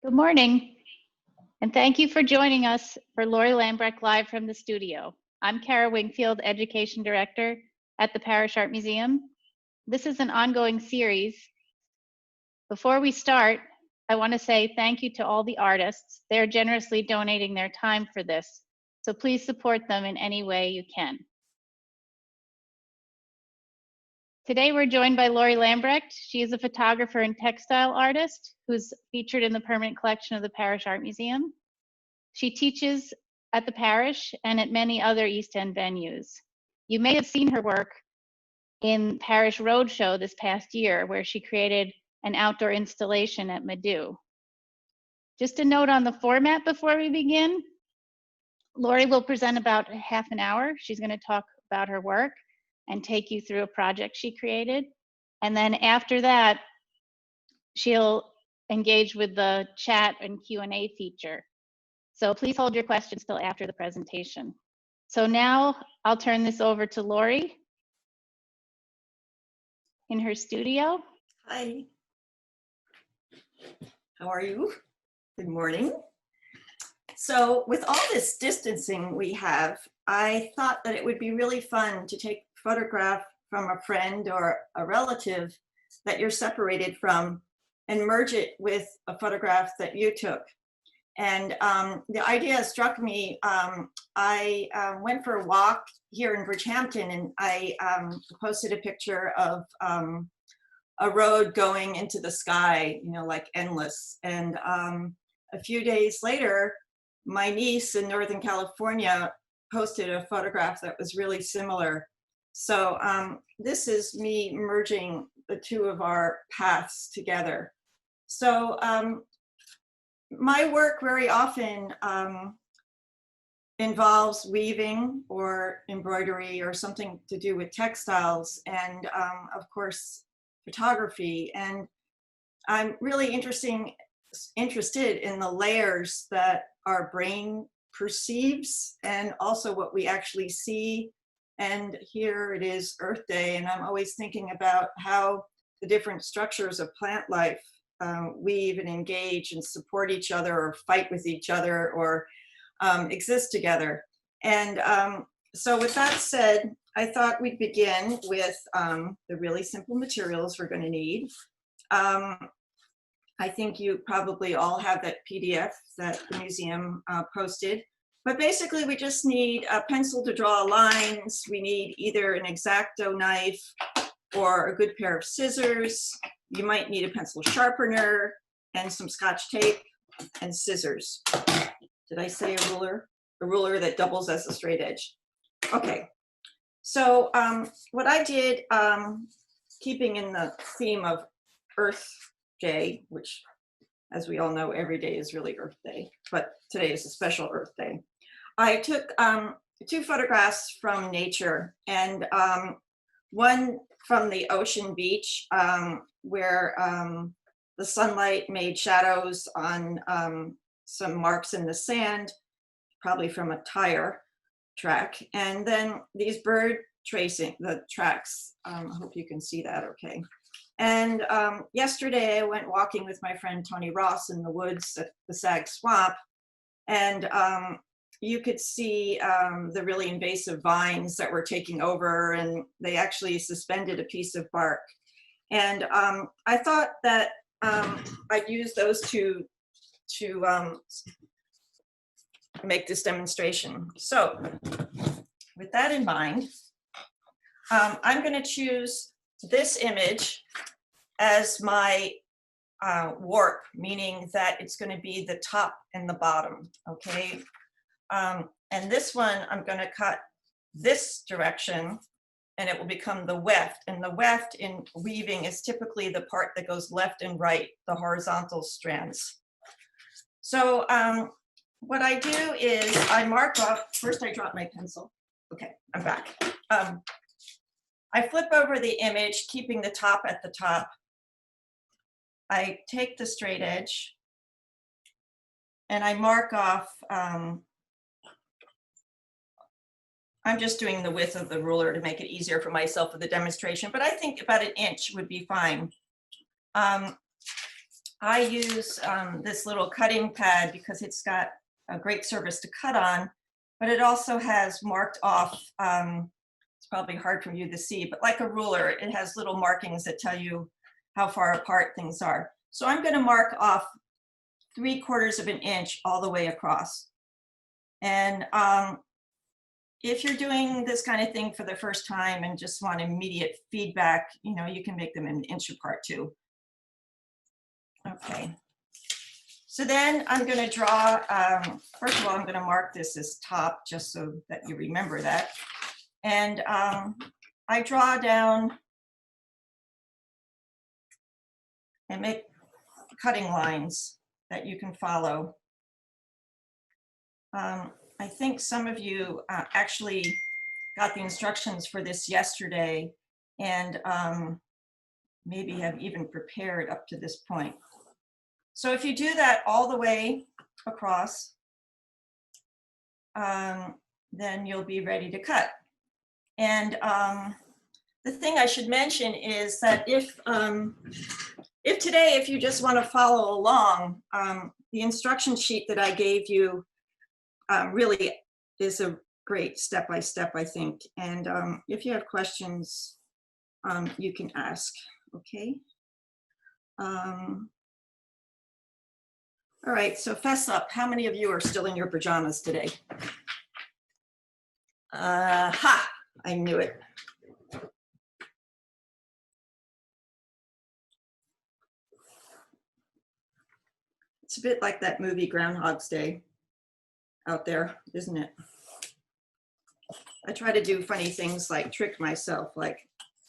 Good morning, and thank you for joining us for Laurie Lambrecht Live from the studio. I'm Kara Wingfield, Education Director at the Parrish Art Museum. This is an ongoing series. Before we start, I want to say thank you to all the artists. They're generously donating their time for this, so please support them in any way you can. Today, we're joined by Laurie Lambrecht. She is a photographer and textile artist who's featured in the permanent collection of the Parrish Art Museum. She teaches at the Parrish and at many other East End venues. You may have seen her work in Parrish Roadshow this past year, where she created an outdoor installation at Madu. Just a note on the format before we begin. Laurie will present about half an hour. She's going to talk about her work and take you through a project she created. And then after that, she'll engage with the chat and Q&A feature. So please hold your questions till after the presentation. So now I'll turn this over to Laurie in her studio. Hi. How are you? Good morning. So with all this distancing we have, I thought that it would be really fun to take a photograph from a friend or a relative that you're separated from and merge it with a photograph that you took. And the idea struck me. I went for a walk here in Bridgehampton, and I posted a picture of a road going into the sky, you know, like endless. And a few days later, my niece in Northern California posted a photograph that was really similar. So this is me merging the two of our paths together. So my work very often involves weaving or embroidery or something to do with textiles, and of course photography. And I'm really interested in the layers that our brain perceives and also what we actually see. And here it is Earth Day, and I'm always thinking about how the different structures of plant life weave and engage and support each other or fight with each other or exist together. And so with that said, I thought we'd begin with the really simple materials we're going to need. I think you probably all have that PDF that the museum posted. But basically, we just need a pencil to draw lines. We need either an X-Acto knife or a good pair of scissors. You might need a pencil sharpener and some Scotch tape and scissors. Did I say a ruler? A ruler that doubles as a straight edge. Okay, so what I did, keeping in the theme of Earth Day, which, as we all know, every day is really Earth Day, but today is a special Earth Day. I took 2 photographs from nature, and one from the ocean beach, where the sunlight made shadows on some marks in the sand, probably from a tire track. And then these bird tracing, the tracks, I hope you can see that okay. And yesterday I went walking with my friend Tony Ross in the woods at the Sag Swamp, and you could see the really invasive vines that were taking over, and they actually suspended a piece of bark. And I thought that I'd use those to make this demonstration. So with that in mind, I'm going to choose this image as my warp, meaning that it's going to be the top and the bottom, okay? And this one, I'm going to cut this direction, and it will become the weft. And the weft in weaving is typically the part that goes left and right, the horizontal strands. So what I do is I mark off, first I drop my pencil. Okay, I'm back. I flip over the image, keeping the top at the top. I take the straight edge and I mark off, I'm just doing the width of the ruler to make it easier for myself for the demonstration, but I think about 1 inch would be fine. I use this little cutting pad because it's got a great surface to cut on, but it also has marked off, it's probably hard for you to see, but like a ruler, it has little markings that tell you how far apart things are. So I'm going to mark off 3/4 of an inch all the way across. And if you're doing this kind of thing for the first time and just want immediate feedback, you know, you can make them an inch apart too. Okay. So then I'm going to draw, first of all, I'm going to mark this as top just so that you remember that. And I draw down and make cutting lines that you can follow. I think some of you actually got the instructions for this yesterday and maybe have even prepared up to this point. So if you do that all the way across, then you'll be ready to cut. And the thing I should mention is that if today, if you just want to follow along, the instruction sheet that I gave you really is a great step-by-step, I think. And if you have questions, you can ask, okay? All right, so fess up. How many of you are still in your pajamas today? Ha! I knew it. It's a bit like that movie Groundhog's Day out there, isn't it? I try to do funny things like trick myself, like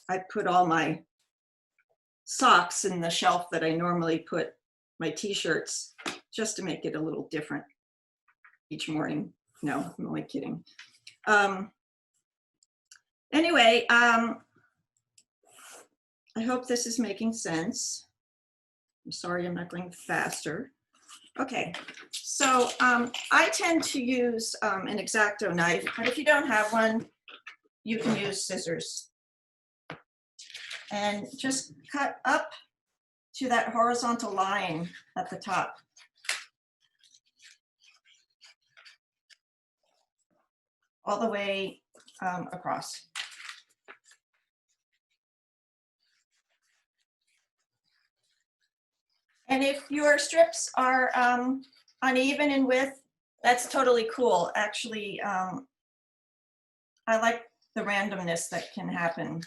I put all my socks in the shelf that I normally put my t-shirts just to make it a little different each morning. No, I'm only kidding. Anyway, I hope this is making sense. I'm sorry I'm not going faster. Okay, so I tend to use an X-Acto knife, but if you don't have one, you can use scissors. And just cut up to that horizontal line at the top. All the way across. And if your strips are uneven in width, that's totally cool. Actually, I like the randomness that can happen.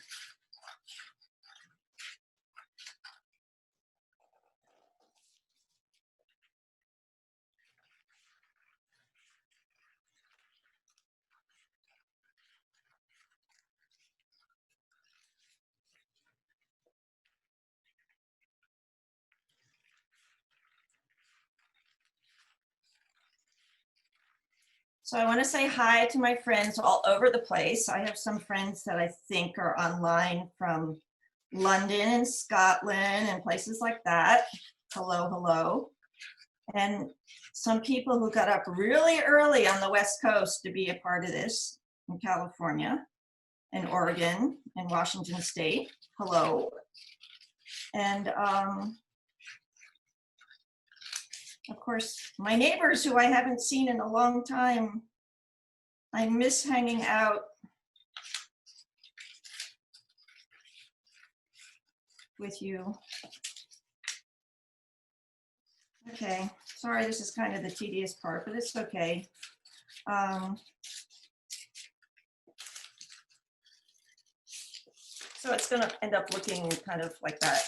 So I want to say hi to my friends all over the place. I have some friends that I think are online from London and Scotland and places like that. Hello, hello. And some people who got up really early on the West Coast to be a part of this in California and Oregon and Washington State. Hello. And of course, my neighbors who I haven't seen in a long time. I miss hanging out with you. Okay, sorry, this is kind of the tedious part, but it's okay. So it's gonna end up looking kind of like that.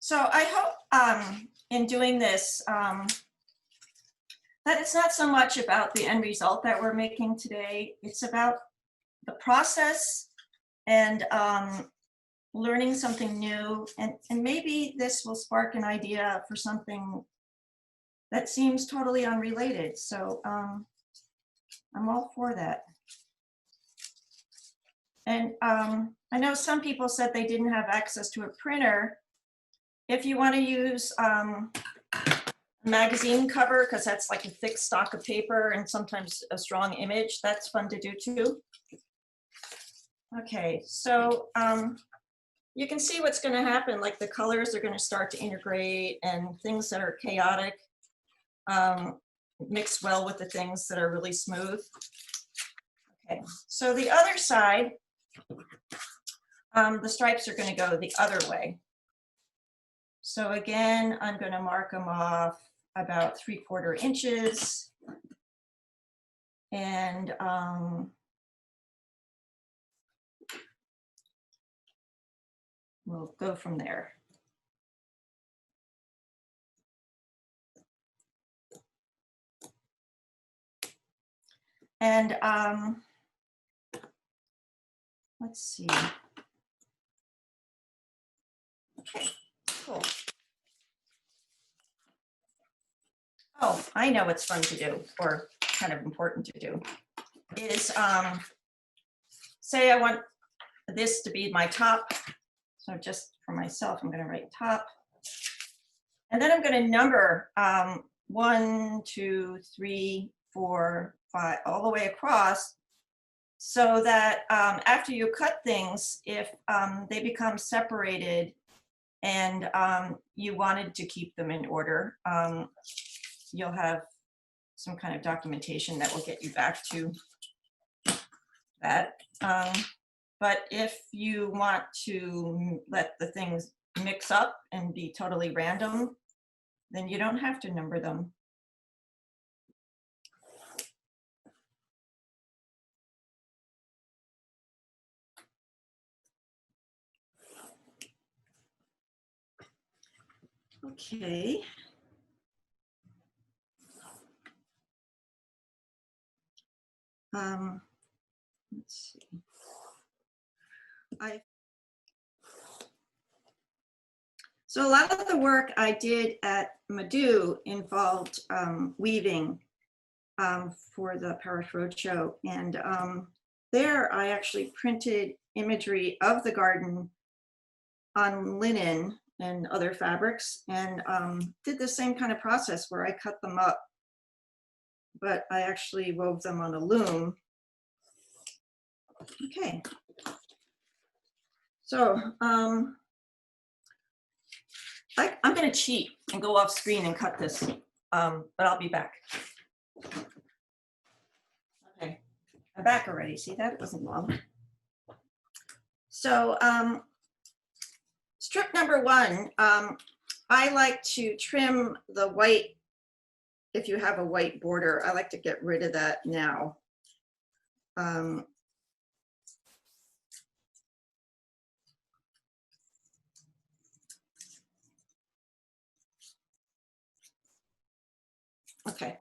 So I hope in doing this, that it's not so much about the end result that we're making today. It's about the process and learning something new. And maybe this will spark an idea for something that seems totally unrelated. So I'm all for that. And I know some people said they didn't have access to a printer. If you want to use magazine cover, because that's like a thick stock of paper and sometimes a strong image, that's fun to do too. Okay, so you can see what's going to happen. Like the colors are going to start to integrate, and things that are chaotic mix well with the things that are really smooth. Okay, so the other side, the stripes are going to go the other way. So again, I'm going to mark them off about 3/4 inches. And we'll go from there. And let's see. Okay, cool. Oh, I know what's fun to do, or kind of important to do, is say I want this to be my top. So just for myself, I'm going to write top. And then I'm going to number 1, 2, 3, 4, 5, all the way across, so that after you cut things, if they become separated and you wanted to keep them in order, you'll have some kind of documentation that will get you back to that. But if you want to let the things mix up and be totally random, then you don't have to number them. Okay. Let's see. So a lot of the work I did at Madhu involved weaving for the Parrish Roadshow. And there I actually printed imagery of the garden on linen and other fabrics, and did the same kind of process where I cut them up, but I actually wove them on a loom. Okay. So I'm going to cheat and go off screen and cut this, but I'll be back. Okay, I'm back already. See that? It wasn't long. So strip number 1, I like to trim the white. If you have a white border, I like to get rid of that now. Okay.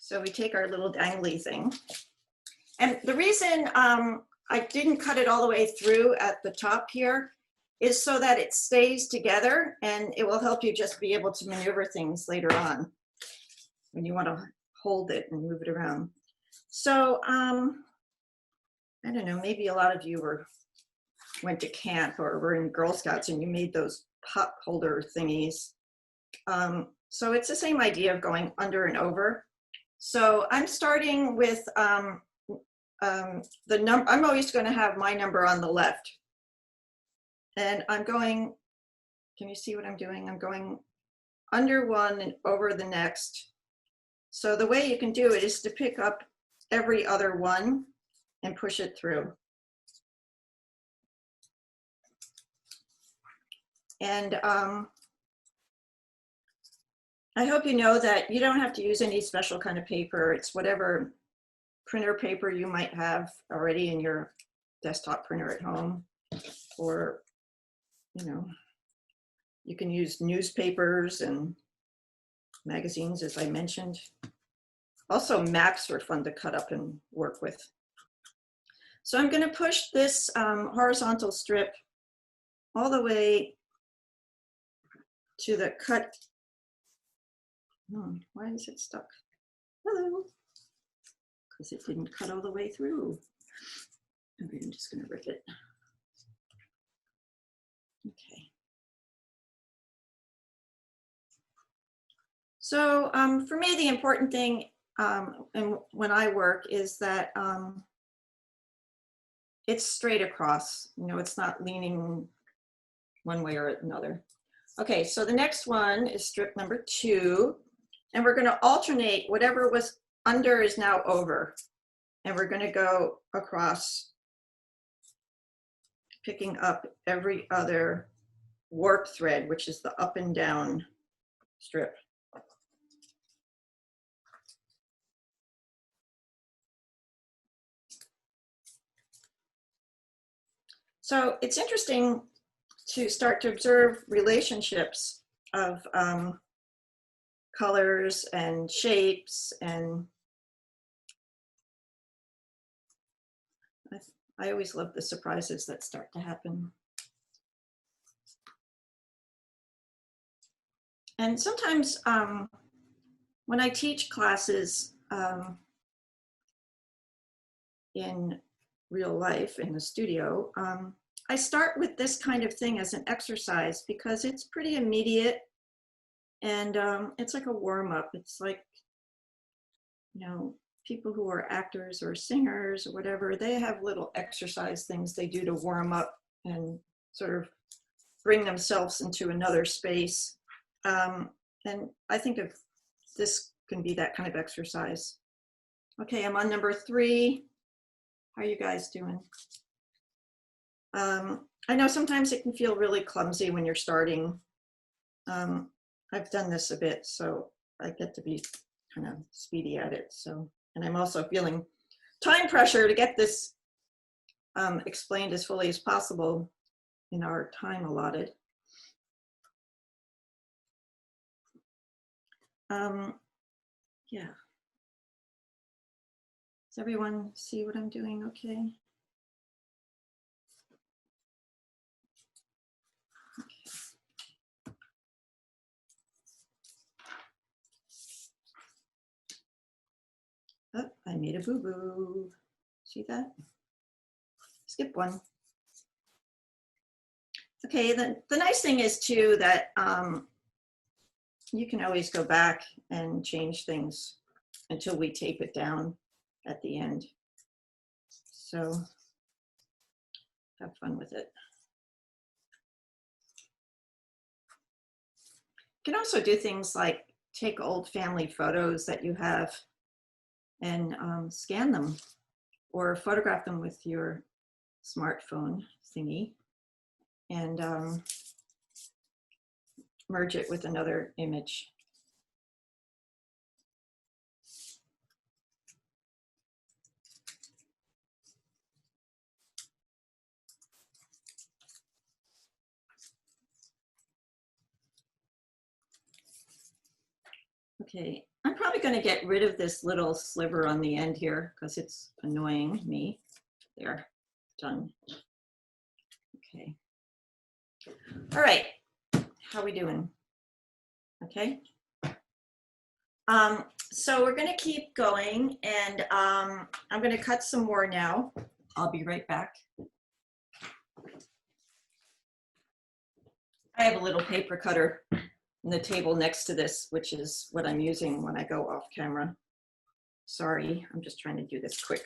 So we take our little dangly thing. And the reason I didn't cut it all the way through at the top here is so that it stays together, and it will help you just be able to maneuver things later on when you want to hold it and move it around. So I don't know, maybe a lot of you went to camp or were in Girl Scouts and you made those pot holder thingies. So it's the same idea of going under and over. So I'm starting with the number. I'm always going to have my number on the left. And I'm going, can you see what I'm doing? I'm going under one and over the next. So the way you can do it is to pick up every other one and push it through. And I hope you know that you don't have to use any special kind of paper. It's whatever printer paper you might have already in your desktop printer at home, or, you know, you can use newspapers and magazines, as I mentioned. Also, maps are fun to cut up and work with. So I'm going to push this horizontal strip all the way to the cut. Why is it stuck? Hello. Because it didn't cut all the way through. Okay, I'm just going to rip it. Okay. So for me, the important thing and when I work is that it's straight across, you know, it's not leaning one way or another. Okay, so the next one is strip number 2, and we're going to alternate whatever was under is now over, and we're going to go across, picking up every other warp thread, which is the up and down strip. So it's interesting to start to observe relationships of colors and shapes, and I always love the surprises that start to happen. And sometimes when I teach classes in real life in the studio, I start with this kind of thing as an exercise because it's pretty immediate, and it's like a warm-up. It's like, you know, people who are actors or singers or whatever, they have little exercise things they do to warm up and sort of bring themselves into another space. And I think of this can be that kind of exercise. Okay, I'm on number 3. How are you guys doing? I know sometimes it can feel really clumsy when you're starting. I've done this a bit, so I get to be kind of speedy at it. So, and I'm also feeling time pressure to get this explained as fully as possible in our time allotted. Yeah. Does everyone see what I'm doing okay? Oh, I made a boo-boo. See that? Skip one. Okay, the nice thing is too that you can always go back and change things until we tape it down at the end. So have fun with it. You can also do things like take old family photos that you have and scan them, or photograph them with your smartphone thingy and merge it with another image. Okay, I'm probably going to get rid of this little sliver on the end here because it's annoying me. There, done. Okay. All right, how are we doing? Okay. So we're going to keep going, and I'm going to cut some more now. I'll be right back. I have a little paper cutter in the table next to this, which is what I'm using when I go off camera. Sorry, I'm just trying to do this quick.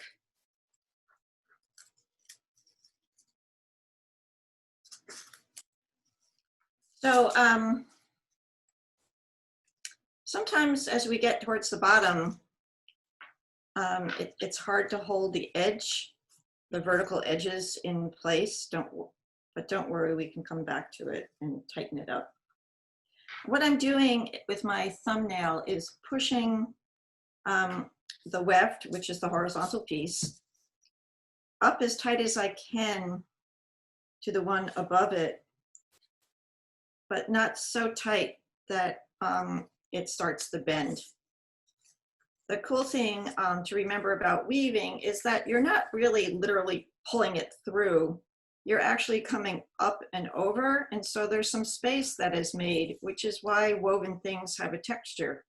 So sometimes as we get towards the bottom, it's hard to hold the edge, the vertical edges in place. But don't worry, we can come back to it and tighten it up. What I'm doing with my thumbnail is pushing the weft, which is the horizontal piece, up as tight as I can to the one above it, but not so tight that it starts to bend. The cool thing to remember about weaving is that you're not really literally pulling it through. You're actually coming up and over, and so there's some space that is made, which is why woven things have a texture.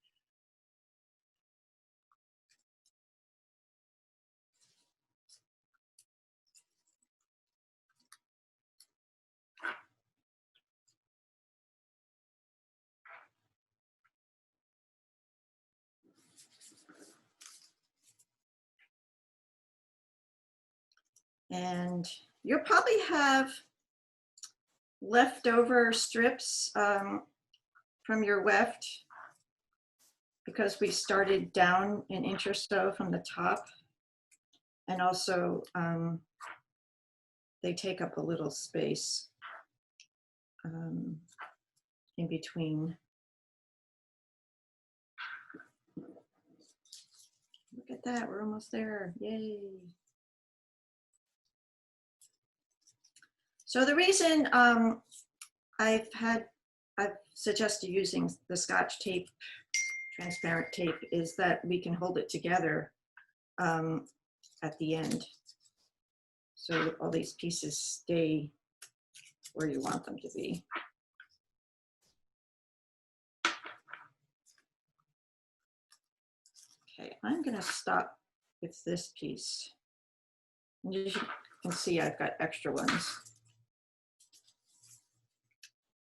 And you'll probably have leftover strips from your weft, because we started down an inch or so from the top. And also they take up a little space in between. Look at that, we're almost there, yay. So the reason I've suggested using the Scotch tape, transparent tape, is that we can hold it together at the end. So all these pieces stay where you want them to be. Okay, I'm gonna stop with this piece. And as you can see, I've got extra ones.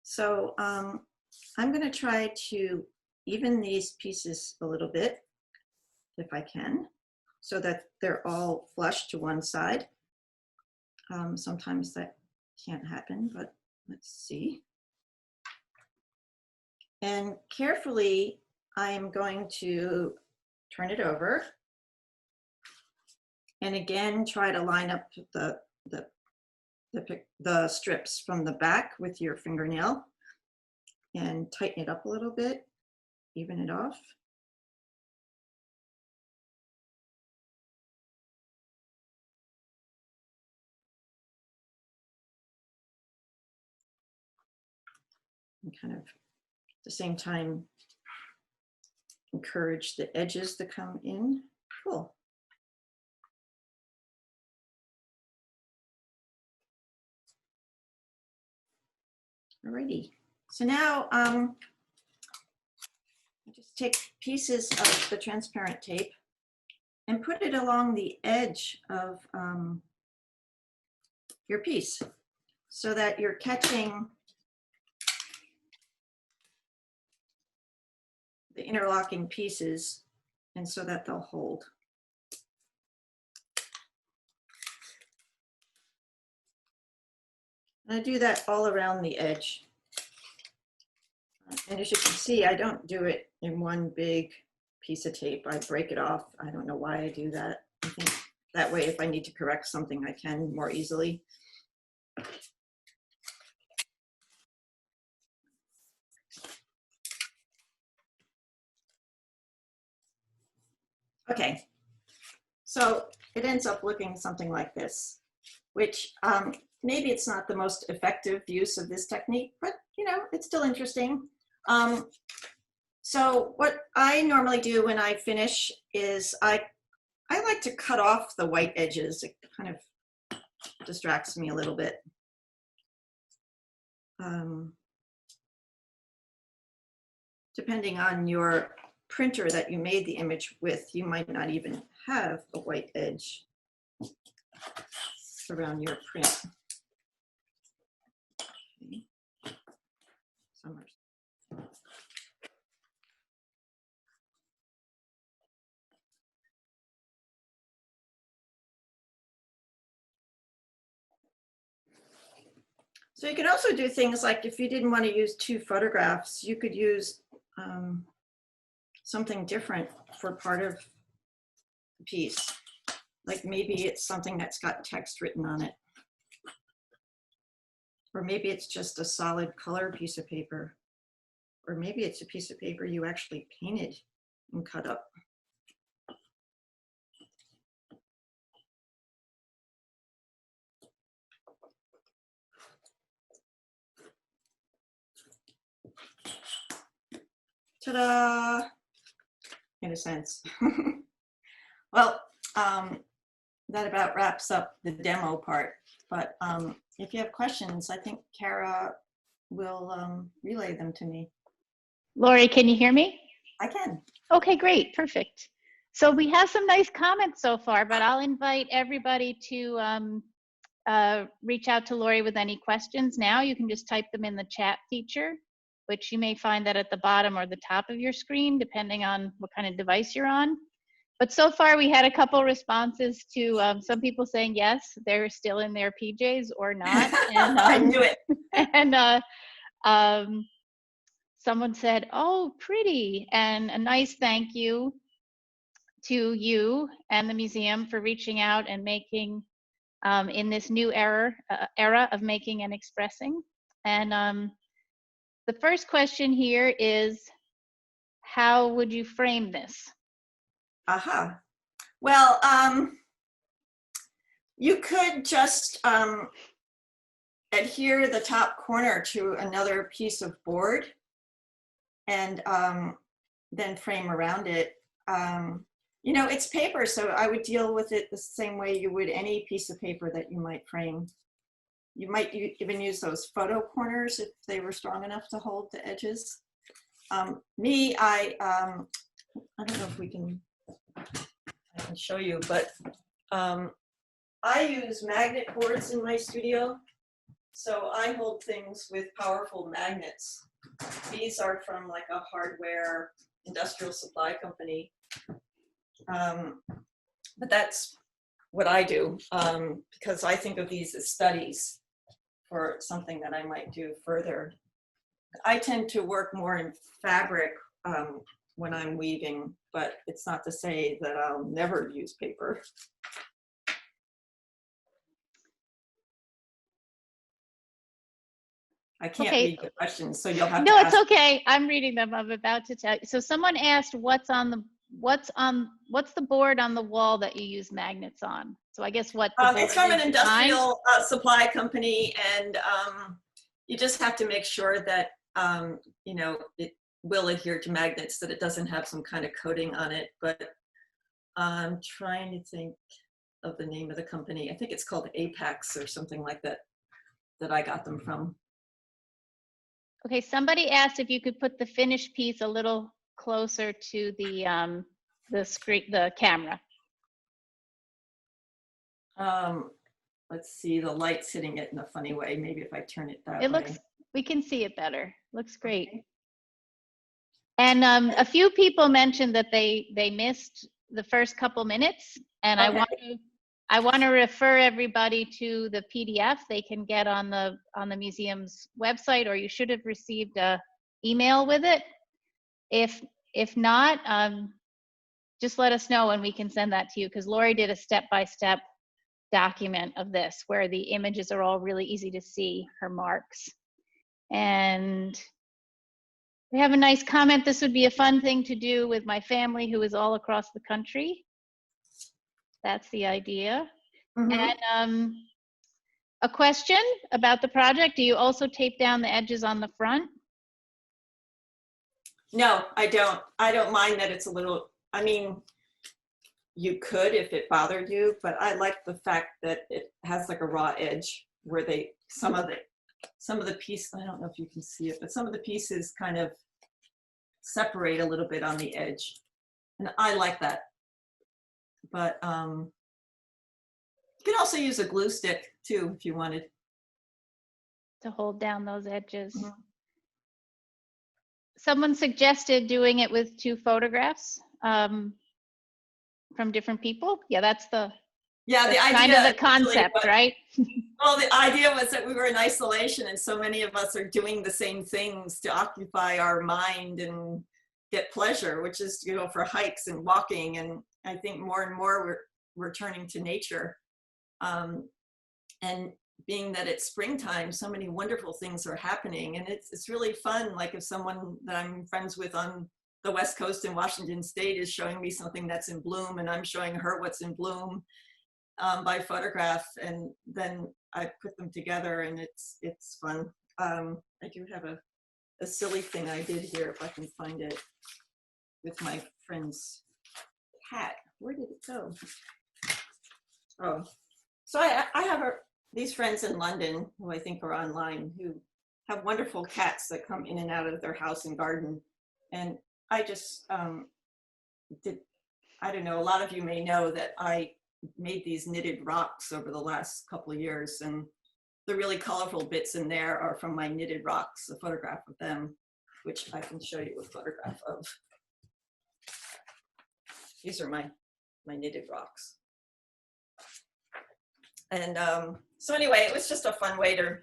So I'm gonna try to even these pieces a little bit, if I can, so that they're all flush to one side. Sometimes that can't happen, but let's see. And carefully, I'm going to turn it over. And again, try to line up the strips from the back with your fingernail and tighten it up a little bit, even it off. And kind of at the same time, encourage the edges to come in. Cool. Alrighty. So now I just take pieces of the transparent tape and put it along the edge of your piece so that you're catching the interlocking pieces, and so that they'll hold. And I do that all around the edge. And as you can see, I don't do it in one big piece of tape. I break it off. I don't know why I do that. I think that way, if I need to correct something, I can more easily. Okay, so it ends up looking something like this, which maybe it's not the most effective use of this technique, but you know, it's still interesting. So what I normally do when I finish is I like to cut off the white edges. It kind of distracts me a little bit. Depending on your printer that you made the image with, you might not even have a white edge around your print. Okay. So you could also do things like, if you didn't want to use two photographs, you could use something different for part of the piece. Like maybe it's something that's got text written on it. Or maybe it's just a solid color piece of paper. Or maybe it's a piece of paper you actually painted and cut up. Ta-da! In a sense. Well, that about wraps up the demo part. But if you have questions, I think Kara will relay them to me. Laurie, can you hear me? I can. Okay, great, perfect. So we have some nice comments so far, but I'll invite everybody to reach out to Laurie with any questions now. You can just type them in the chat feature, which you may find that at the bottom or the top of your screen, depending on what kind of device you're on. But so far, we had a couple responses to some people saying yes, they're still in their PJs or not. And, I knew it. and someone said, "Oh, pretty," and a nice thank you to you and the museum for reaching out and making in this new era of making and expressing. And the first question here is, how would you frame this? Aha. Well, you could just adhere the top corner to another piece of board and then frame around it. You know, it's paper, so I would deal with it the same way you would any piece of paper that you might frame. You might even use those photo corners if they were strong enough to hold the edges. I don't know if we can, I can show you, but I use magnet boards in my studio. So I hold things with powerful magnets. These are from like a hardware industrial supply company. But that's what I do because I think of these as studies for something that I might do further. I tend to work more in fabric when I'm weaving, but it's not to say that I'll never use paper. I can't read the questions, so you'll have to ask. No, it's okay. I'm reading them. I'm about to tell you. So someone asked, what's the board on the wall that you use magnets on? So I guess what the board it's from an is industrial supply company, and you just have to make sure that you know, it will adhere to magnets, that it doesn't have some kind of coating on it. But I'm trying to think of the name of the company. I think it's called Apex or something like that, that I got them from. Okay, somebody asked if you could put the finished piece a little closer to the screen, the camera. Let's see, the light's hitting it in a funny way. Maybe if I turn it that way. It looks, we can see it better. Looks great. Okay. And a few people mentioned that they missed the first couple minutes, and okay. I want to refer everybody to the PDF they can get on the museum's website, or you should have received a email with it. If not, just let us know and we can send that to you, because Laurie did a step-by-step document of this where the images are all really easy to see, her marks. And we have a nice comment. This would be a fun thing to do with my family who is all across the country. That's the idea. Mm-hmm. And a question about the project. Do you also tape down the edges on the front? No, I don't. I don't mind that it's a little, I mean, you could if it bothered you, but I like the fact that it has like a raw edge where some of the piece, I don't know if you can see it, but some of the pieces kind of separate a little bit on the edge. And I like that. But you can also use a glue stick too, if you wanted. To hold down those edges. Mm-hmm. Someone suggested doing it with 2 photographs from different people. Yeah, that's the idea, kind of the concept, right? Well, the idea was that we were in isolation, and so many of us are doing the same things to occupy our mind and get pleasure, which is to go for hikes and walking. And I think more and more we're turning to nature. And being that it's springtime, so many wonderful things are happening, and it's really fun. Like if someone that I'm friends with on the West Coast in Washington State is showing me something that's in bloom, and I'm showing her what's in bloom by photograph, and then I put them together, and it's fun. I do have a silly thing I did here, if I can find it, with my friend's cat. Where did it go? Oh, so I have these friends in London who I think are online, who have wonderful cats that come in and out of their house and garden. And I just I don't know, a lot of you may know that I made these knitted rocks over the last couple of years, and the really colorful bits in there are from my knitted rocks, a photograph of them, which I can show you a photograph of. These are my my knitted rocks. And so anyway, it was just a fun way to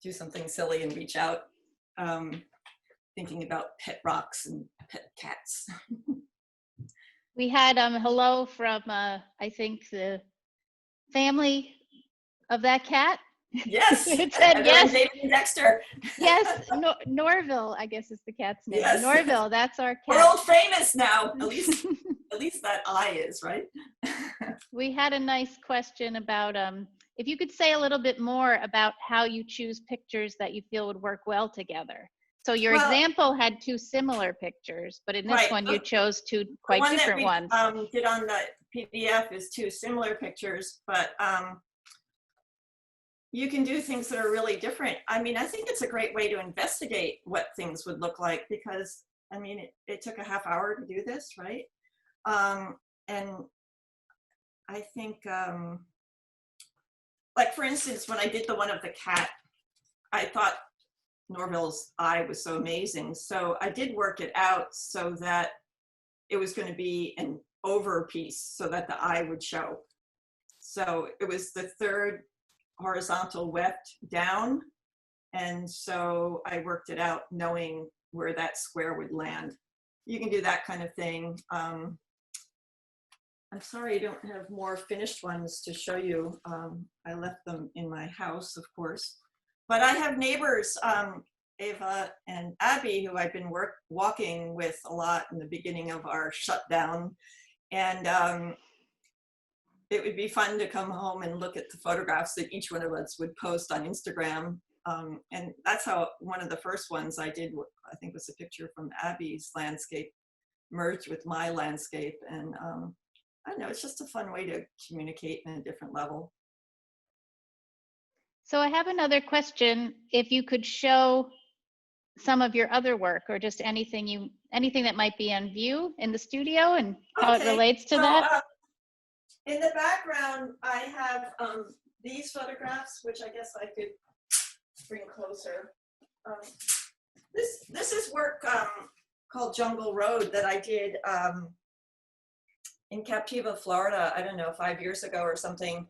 do something silly and reach out, thinking about pet rocks and pet cats. We had hello from I think the family of that cat. Yes, It said yes. David and Dexter. Yes, Norville, I guess is the cat's name. Yes. Norville, that's our cat. World famous now. At least that eye is, right? We had a nice question about if you could say a little bit more about how you choose pictures that you feel would work well together. So your example had two similar pictures, but in this one you chose two quite different ones. The one that we did on the PDF is two similar pictures, but you can do things that are really different. I mean, I think it's a great way to investigate what things would look like, because I mean, it took a half hour to do this, right? And I think, like for instance, when I did the one of the cat, I thought Norville's eye was so amazing. So I did work it out so that it was going to be an over piece so that the eye would show. So it was the third horizontal weft down. And so I worked it out knowing where that square would land. You can do that kind of thing. I'm sorry I don't have more finished ones to show you. I left them in my house, of course. But I have neighbors, Ava and Abby, who I've been walking with a lot in the beginning of our shutdown. And it would be fun to come home and look at the photographs that each one of us would post on Instagram. And that's how one of the first ones I did, I think, was a picture from Abby's landscape merged with my landscape. And I don't know, it's just a fun way to communicate in a different level. So I have another question. If you could show some of your other work, or just anything that might be on view in the studio and how it relates to that. In the background, I have these photographs, which I guess I could bring closer. This is work called Jungle Road that I did in Captiva, Florida, I don't know, 5 years ago or something.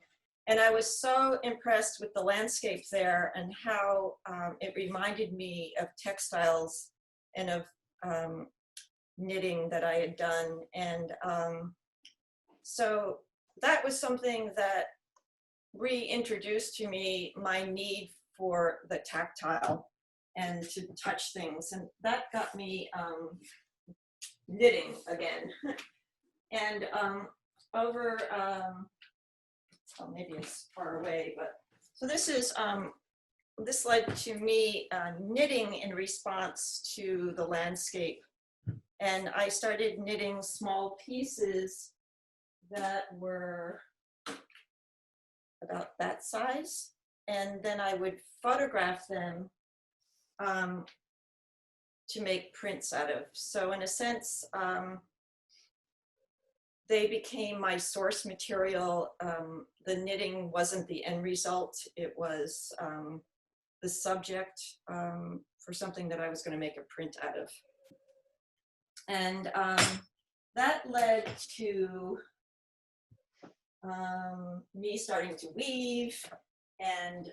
And I was so impressed with the landscape there and how it reminded me of textiles and of knitting that I had done. And so that was something that reintroduced to me my need for the tactile and to touch things. And that got me knitting again. And over, well, maybe it's far away, but so this is, this led to me knitting in response to the landscape. And I started knitting small pieces that were about that size. And then I would photograph them to make prints out of. So in a sense, they became my source material. The knitting wasn't the end result. It was the subject for something that I was going to make a print out of. And that led to me starting to weave. And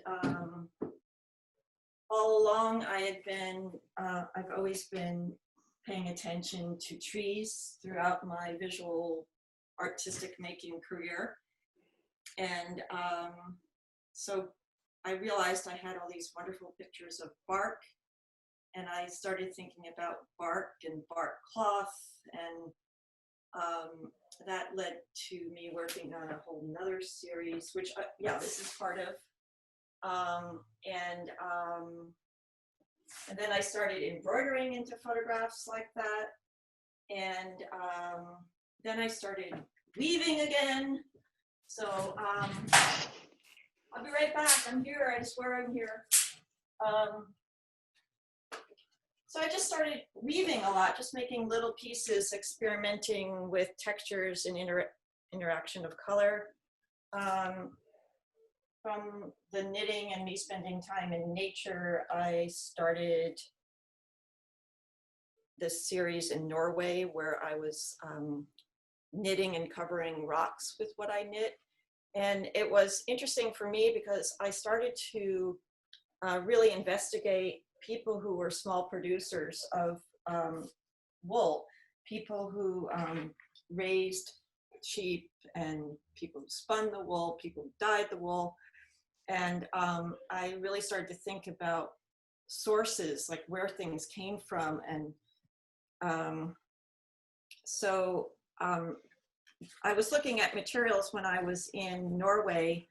all along I had been, I've always been paying attention to trees throughout my visual artistic making career. And so I realized I had all these wonderful pictures of bark, and I started thinking about bark and bark cloth, and that led to me working on a whole nother series, which, yeah, this is part of. And then I started embroidering into photographs like that. And then I started weaving again. So I'll be right back. I'm here. I swear I'm here. So I just started weaving a lot, just making little pieces, experimenting with textures and interaction of color. From the knitting and me spending time in nature, I started this series in Norway where I was knitting and covering rocks with what I knit. And it was interesting for me because I started to really investigate people who were small producers of wool, people who raised sheep, and people who spun the wool, people who dyed the wool. And I really started to think about sources, like where things came from. And so I was looking at materials when I was in Norway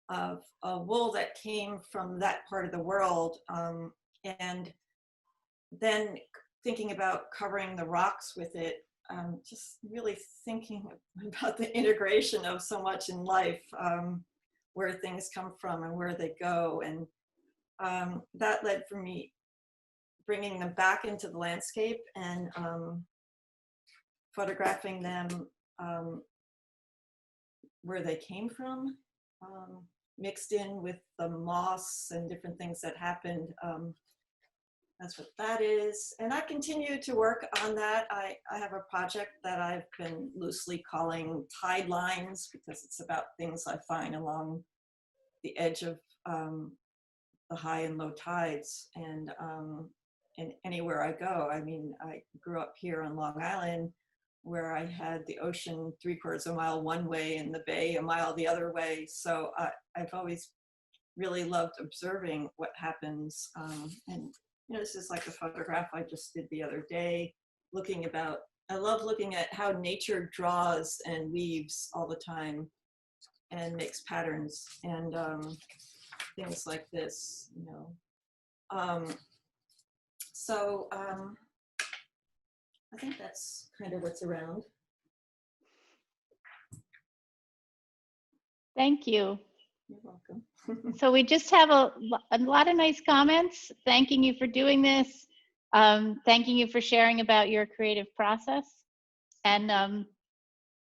of wool that came from that part of the world, and then thinking about covering the rocks with it, just really thinking about the integration of so much in life, where things come from and where they go. And that led for me bringing them back into the landscape and photographing them where they came from, mixed in with the moss and different things that happened. That's what that is. And I continue to work on that. I have a project that I've been loosely calling Tide Lines, because it's about things I find along the edge of the high and low tides. And anywhere I go, I mean, I grew up here on Long Island, where I had the ocean 3/4 of a mile one way and the bay a mile the other way. So I've always really loved observing what happens. And you know, this is like a photograph I just did the other day, I love looking at how nature draws and weaves all the time and makes patterns, and things like this, you know. So I think that's kind of what's around. Thank you. You're welcome. So we just have a lot of nice comments thanking you for doing this, thanking you for sharing about your creative process. And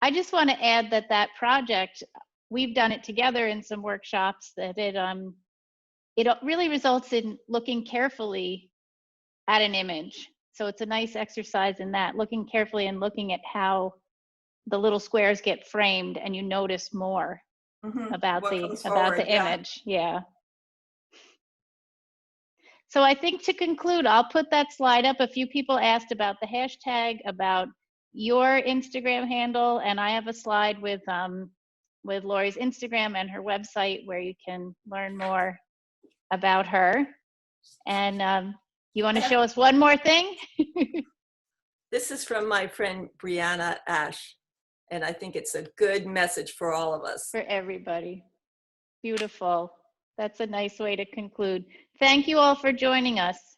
I just want to add that that project, we've done it together in some workshops, that it really results in looking carefully at an image. So it's a nice exercise in that, looking carefully and looking at how the little squares get framed, and you notice more about the image. Yeah. So I think to conclude, I'll put that slide up. A few people asked about the hashtag, about your Instagram handle, and I have a slide with Laurie's Instagram and her website where you can learn more about her. And you want to show us one more thing? This is from my friend Brianna Ash, and I think it's a good message for all of us. For everybody. Beautiful. That's a nice way to conclude. Thank you all for joining us.